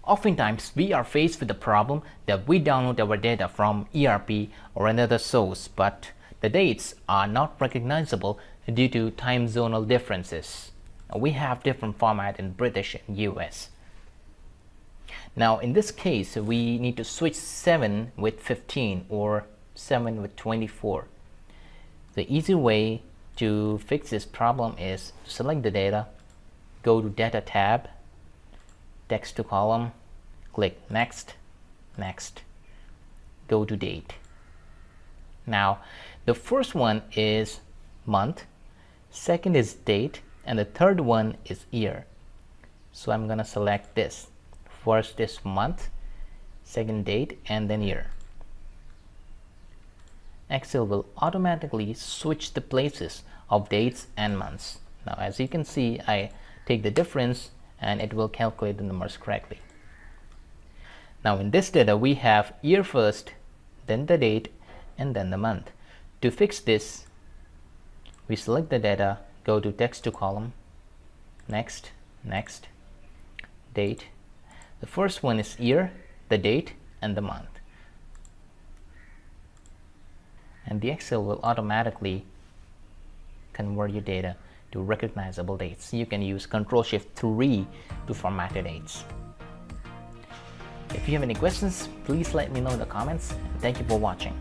Oftentimes, we are faced with the problem that we download our data from ERP or another source, but the dates are not recognizable due to time zonal differences. We have different format in British and US. Now, in this case, we need to switch 7 with 15 or 7 with 24. The easy way to fix this problem is to select the data, go to Data tab, Text to Column, click Next, Next, go to Date. Now, the first one is month, second is date, and the third one is year. So I'm going to select this. First is month, second date, and then year. Excel will automatically switch the places of dates and months. Now, as you can see, I take the difference and it will calculate the numbers correctly. Now, in this data, we have year first, then the date, and then the month. To fix this, we select the data, go to Text to Column, Next, Next, Date. The first one is year, the date, and the month. And the Excel will automatically convert your data to recognizable dates. You can use Ctrl+Shift+3 to format your dates. If you have any questions, please let me know in the comments. Thank you for watching.